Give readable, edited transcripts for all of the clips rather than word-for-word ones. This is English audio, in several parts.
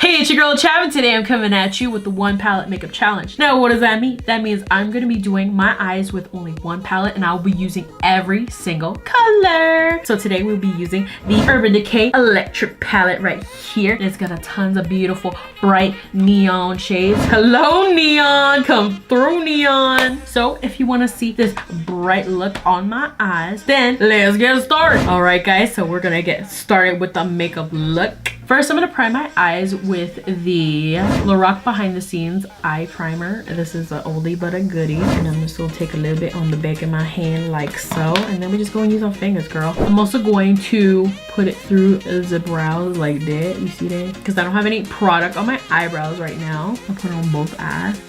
Hey, it's your girl Chab, and today I'm coming at you with the one palette makeup challenge. Now, what does that mean? That means I'm gonna be doing my eyes with only one palette, and I'll be using every single color. So today we'll be using the Urban Decay Electric palette right here. And it's got a tons of beautiful, bright neon shades. Hello, neon, come through, neon. So if you wanna see this bright look on my eyes, then let's get started. All right, guys, so we're gonna get started with the makeup look. First, I'm gonna prime my eyes with the Lorac Behind the Scenes eye primer. This is an oldie but a goodie. And I'm just gonna take a little bit on the back of my hand like so. And then we just gonna use our fingers, girl. I'm also going to put it through the brows like that. You see that? Because I don't have any product on my eyebrows right now. I'll put it on both eyes.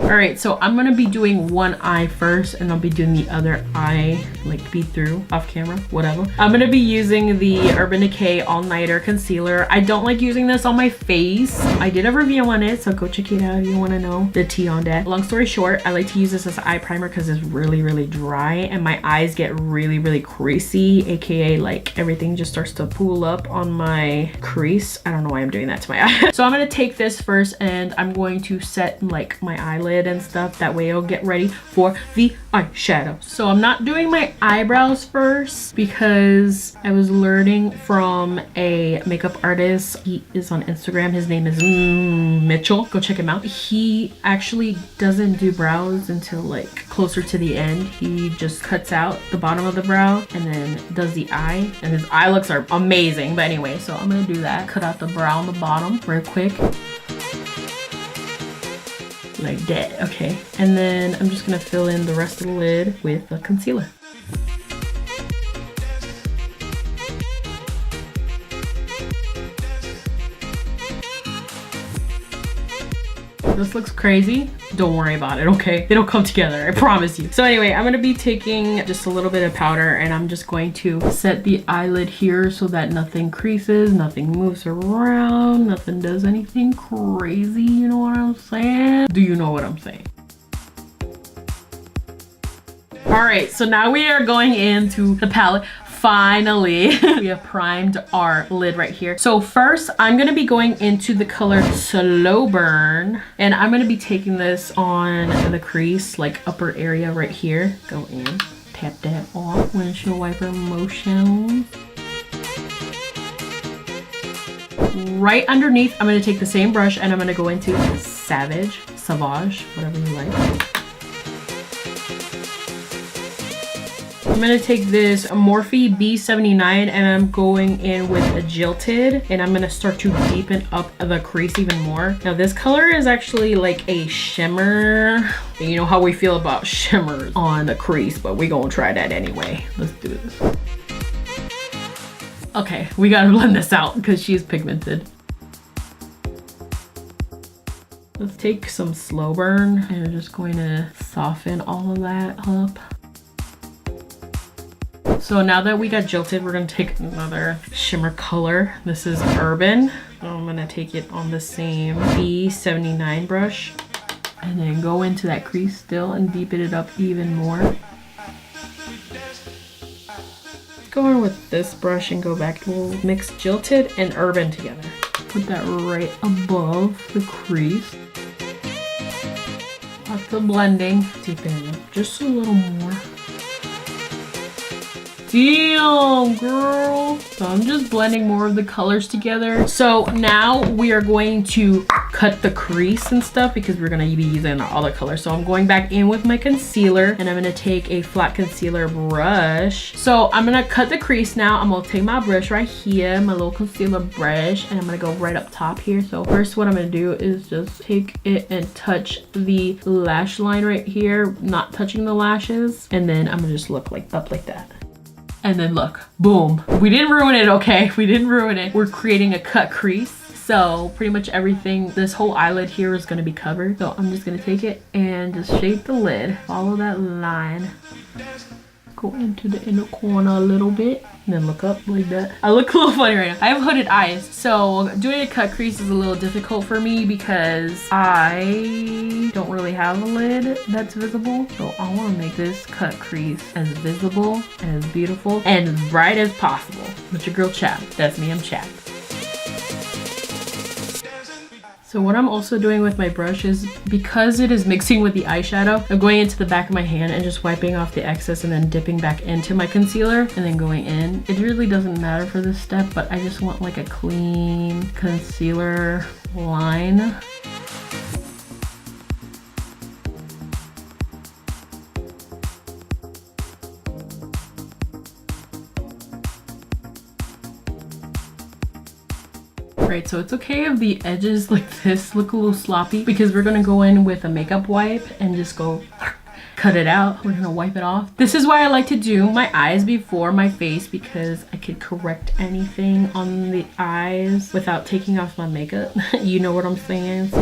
All right, so I'm gonna be doing one eye first, and I'll be doing the other eye, like be through, off camera, whatever. I'm gonna be using the Urban Decay All Nighter Concealer. I don't like using this on my face. I did a review on it, so go check it out if you wanna know the tea on that. Long story short, I like to use this as an eye primer because it's really, really dry, and my eyes get really, really creasy, aka like everything just starts to pool up on my crease. I don't know why I'm doing that to my eye. So I'm gonna take this first, and I'm going to set like my eyelid and stuff. That way I'll get ready for the eyeshadow. So I'm not doing my eyebrows first because I was learning from a makeup artist. He is on Instagram. His name is Mitchell. Go check him out. He actually doesn't do brows until like closer to the end. He just cuts out the bottom of the brow and then does the eye, and his eye looks are amazing. But anyway, so I'm gonna do that. Cut out the brow on the bottom real quick. Like that, okay. And then I'm just gonna fill in the rest of the lid with the concealer. This looks crazy. Don't worry about it, okay? It'll come together, I promise you. So anyway, I'm gonna be taking just a little bit of powder, and I'm just going to set the eyelid here so that nothing creases, nothing moves around, nothing does anything crazy, you know what I'm saying? Do you know what I'm saying? All right, so now we are going into the palette. Finally, we have primed our lid right here. So first, I'm gonna be going into the color Slow Burn, and I'm gonna be taking this on the crease, like upper area right here. Go in, tap that off, windshield wiper motion. Right underneath, I'm gonna take the same brush and I'm gonna go into Savage, whatever you like. I'm gonna take this Morphe B79 and I'm going in with a Jilted, and I'm gonna start to deepen up the crease even more. Now this color is actually like a shimmer. You know how we feel about shimmers on the crease, but we're gonna try that anyway. Let's do this. Okay, we gotta blend this out because she's pigmented. Let's take some Slow Burn and we're just going to soften all of that up. So now that we got Jilted, we're gonna take another shimmer color. This is Urban. So I'm gonna take it on the same B79 brush and then go into that crease still and deepen it up even more. Go in with this brush and go back. We'll mix Jilted and Urban together. Put that right above the crease. Lots of blending. Deepen it up just a little more. Damn, girl. So I'm just blending more of the colors together. So now we are going to cut the crease and stuff because we're gonna be using all the colors. So I'm going back in with my concealer and I'm gonna take a flat concealer brush. So I'm gonna cut the crease now. I'm gonna take my brush right here, my little concealer brush, and I'm gonna go right up top here. So first what I'm gonna do is just take it and touch the lash line right here, not touching the lashes. And then I'm gonna just look like up like that. And then look, boom. We didn't ruin it, okay? We didn't ruin it. We're creating a cut crease. So pretty much everything, this whole eyelid here is gonna be covered. So I'm just gonna take it and just shape the lid. Follow that line. Go into the inner corner a little bit. And then look up like that. I look a little funny right now. I have hooded eyes. So doing a cut crease is a little difficult for me because I don't really have a lid that's visible. So I want to make this cut crease as visible, as beautiful, and bright as possible. With your girl Chab. That's me, I'm Chab. So what I'm also doing with my brush is, because it is mixing with the eyeshadow, I'm going into the back of my hand and just wiping off the excess and then dipping back into my concealer and then going in. It really doesn't matter for this step, but I just want like a clean concealer line. Right, so it's okay if the edges like this look a little sloppy, because we're gonna go in with a makeup wipe and just go cut it out. We're gonna wipe it off. This is why I like to do my eyes before my face, because I could correct anything on the eyes without taking off my makeup. You know what I'm saying?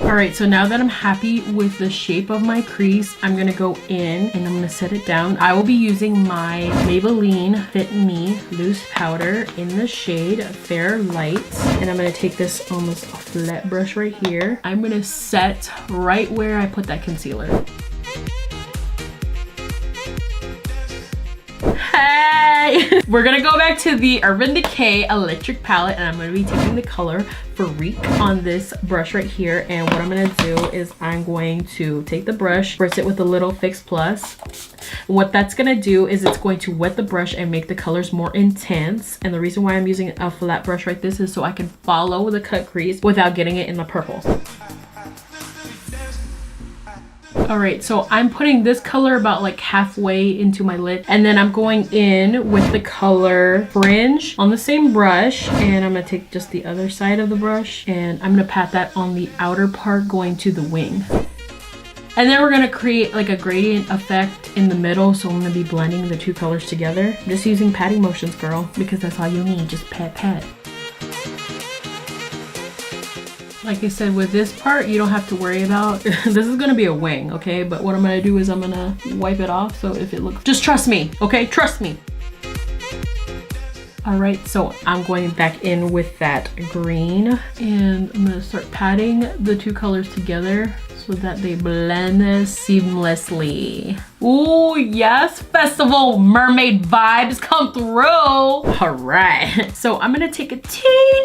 Alright, so now that I'm happy with the shape of my crease, I'm going to go in and I'm going to set it down. I will be using my Maybelline Fit Me Loose Powder in the shade Fair Light. And I'm going to take this almost a flat brush right here. I'm going to set right where I put that concealer. Hey! We're gonna go back to the Urban Decay Electric Palette, and I'm gonna be taking the color Freak on this brush right here. And what I'm gonna do is I'm going to take the brush, spritz it with a little Fix Plus. What that's gonna do is it's going to wet the brush and make the colors more intense. And the reason why I'm using a flat brush like this is so I can follow the cut crease without getting it in the purple. Alright, so I'm putting this color about like halfway into my lid, and then I'm going in with the color Fringe on the same brush, and I'm going to take just the other side of the brush and I'm going to pat that on the outer part going to the wing. And then we're going to create like a gradient effect in the middle, so I'm going to be blending the two colors together. Just using patting motions, girl, because that's all you need, just pat pat. Like I said, with this part, you don't have to worry about, this is gonna be a wing, okay? But what I'm gonna do is I'm gonna wipe it off, so if it looks, just trust me, okay? Trust me. All right, so I'm going back in with that green, and I'm gonna start patting the two colors together so that they blend seamlessly. Ooh, yes, festival mermaid vibes come through. All right, so I'm gonna take a tiny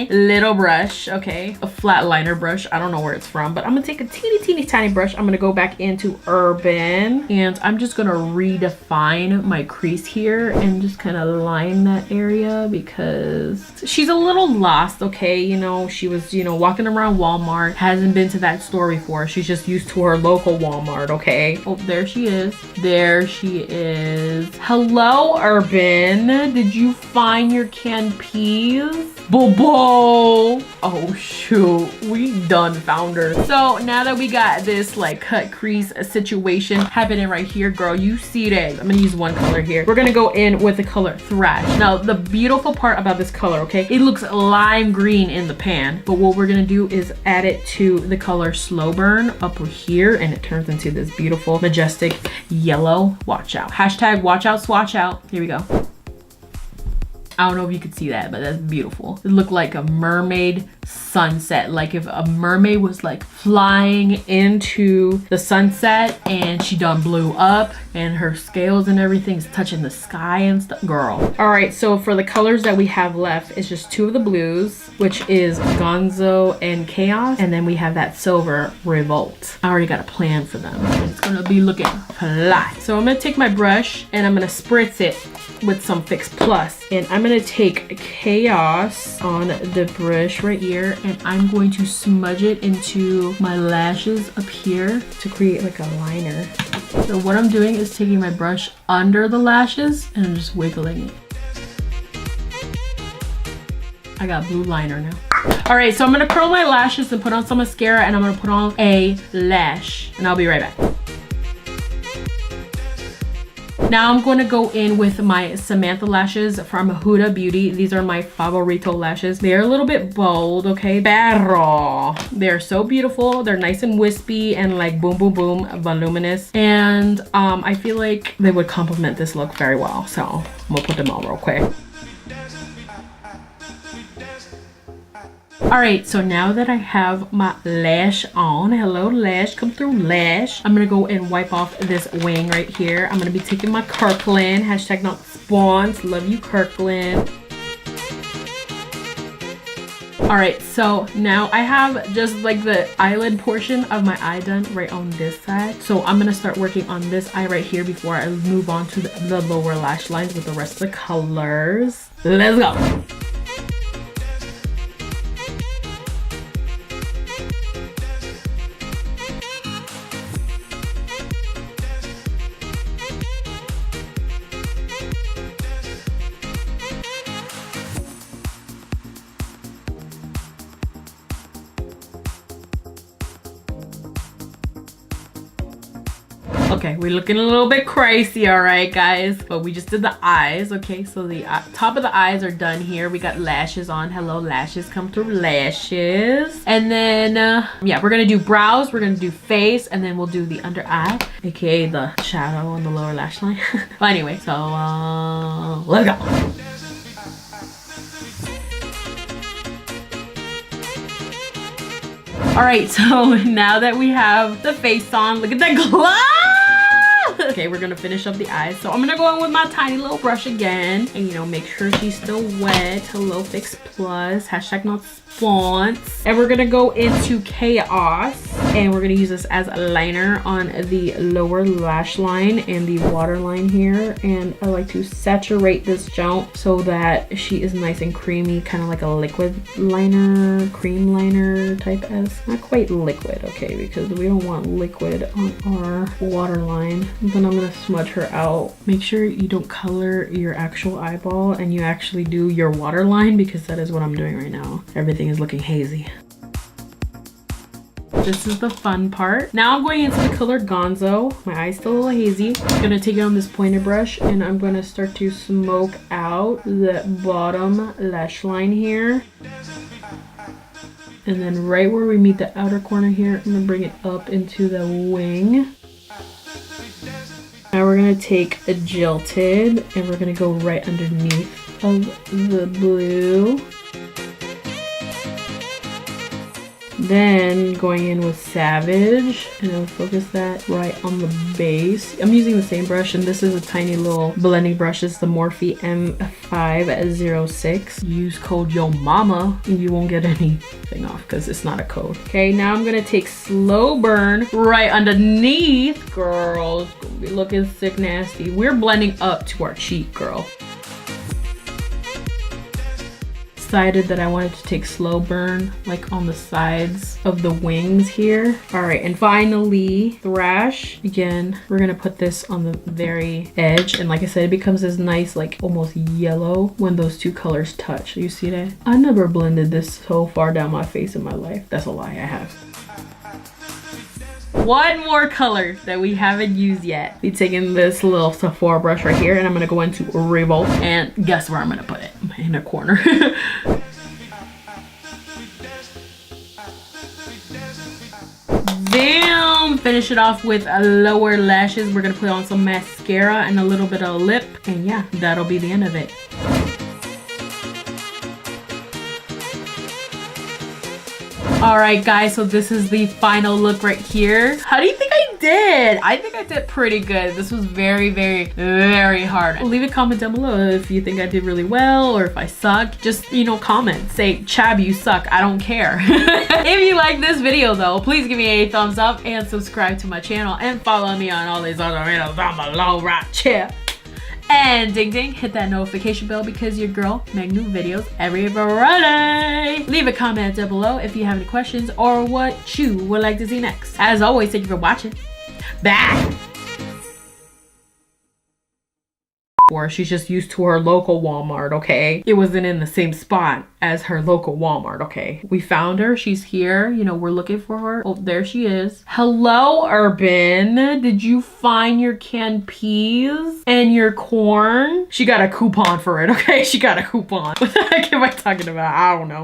little brush, okay? A flat liner brush, I don't know where it's from, but I'm gonna take a tiny brush. I'm gonna go back into Urban, and I'm just gonna redefine my crease here and just kind of line that area, because she's a little lost, okay? You know, she was, you know, walking around Walmart, hasn't been to that store before. She's just used to her local Walmart, okay? Oh, there she is. There she is. Hello, Urban. Did you find your canned peas? Bobo! Oh shoot, we done found her. So now that we got this like cut crease situation happening right here, girl, you see that. I'm gonna use one color here. We're gonna go in with the color Thrash. Now the beautiful part about this color, okay, it looks lime green in the pan, but what we're gonna do is add it to the color Slow Burn up here, and it turns into this beautiful majestic yellow. Watch out. Hashtag watch out, swatch out. Here we go. I don't know if you could see that, but that's beautiful. It looked like a mermaid sunset. Like if a mermaid was like flying into the sunset and she done blew up and her scales and everything's touching the sky and stuff. Girl. All right, so for the colors that we have left, it's just two of the blues, which is Gonzo and Chaos. And then we have that silver Revolt. I already got a plan for them. It's gonna be looking fly. So I'm gonna take my brush and I'm gonna spritz it with some Fix Plus, and I'm gonna take Chaos on the brush right here, and I'm going to smudge it into my lashes up here to create like a liner. So what I'm doing is taking my brush under the lashes and I'm just wiggling it. I got blue liner now. All right, so I'm gonna curl my lashes and put on some mascara, and I'm gonna put on a lash, and I'll be right back. Now I'm going to go in with my Samantha lashes from Huda Beauty. These are my favorito lashes. They're a little bit bold, okay? Pero they're so beautiful. They're nice and wispy and like boom, boom, boom, voluminous. And I feel like they would complement this look very well. So I'm gonna put them on real quick. All right, so now that I have my lash on, hello lash, come through lash. I'm gonna go and wipe off this wing right here. I'm gonna be taking my Kirkland, hashtag not spawns, love you Kirkland. All right, so now I have just like the eyelid portion of my eye done right on this side. So I'm gonna start working on this eye right here before I move on to the lower lash lines with the rest of the colors. Let's go. Okay, we're looking a little bit crazy, all right, guys, but we just did the eyes. Okay, so the top of the eyes are done here. We got lashes on. Hello, lashes, come through lashes. And then, yeah, we're gonna do brows, we're gonna do face, and then we'll do the under eye, aka the shadow on the lower lash line. Well, anyway, so let's go. All right, so now that we have the face on, look at that glow. Okay, we're gonna finish up the eyes. So I'm gonna go in with my tiny little brush again and, you know, make sure she's still wet. Hello, Fix Plus, hashtag not spawns. And we're gonna go into Chaos and we're gonna use this as a liner on the lower lash line and the waterline here. And I like to saturate this jump so that she is nice and creamy, kind of like a liquid liner, cream liner type as. Not quite liquid, okay, because we don't want liquid on our waterline. Then I'm gonna smudge her out. Make sure you don't color your actual eyeball and you actually do your waterline, because that is what I'm doing right now. Everything is looking hazy. This is the fun part. Now I'm going into the color Gonzo. My eye's still a little hazy. I'm gonna take it on this pointer brush and I'm gonna start to smoke out the bottom lash line here. And then right where we meet the outer corner here, I'm gonna bring it up into the wing. Now we're gonna take a Jilted and we're gonna go right underneath of the blue. Then going in with Savage, and I'll focus that right on the base. I'm using the same brush, and this is a tiny little blending brush. It's the Morphe M506. Use code YOMAMA and you won't get anything off because it's not a code. Okay, now I'm gonna take Slow Burn right underneath, girl. It's gonna be looking sick nasty. We're blending up to our cheek, girl. Decided that I wanted to take Slow Burn like on the sides of the wings here. All right, and finally Thrash. Again, we're gonna put this on the very edge, and like I said, it becomes this nice like almost yellow when those two colors touch. You see that? I never blended this so far down my face in my life. That's a lie, I have. One more color that we haven't used yet. Be taking this little Sephora brush right here, and I'm gonna go into Revolt, and guess where I'm gonna put it? In a corner. Damn! Finish it off with lower lashes. We're gonna put on some mascara and a little bit of lip, and yeah, that'll be the end of it. All right, guys, so this is the final look right here. How do you think I did? I think I did pretty good. This was very, very, very hard. Leave a comment down below if you think I did really well or if I suck. Just, you know, comment. Say, Chab, you suck. I don't care. If you like this video, though, please give me a thumbs up and subscribe to my channel and follow me on all these other videos down below right here. And ding ding, hit that notification bell because your girl make new videos every Friday. Leave a comment down below if you have any questions or what you would like to see next. As always, thank you for watching. Bye. Or she's just used to her local Walmart, okay? It wasn't in the same spot as her local Walmart, okay? We found her. She's here. You know, we're looking for her. Oh, there she is. Hello, Urban. Did you find your canned peas and your corn? She got a coupon for it, okay? She got a coupon. What the heck am I talking about? I don't know.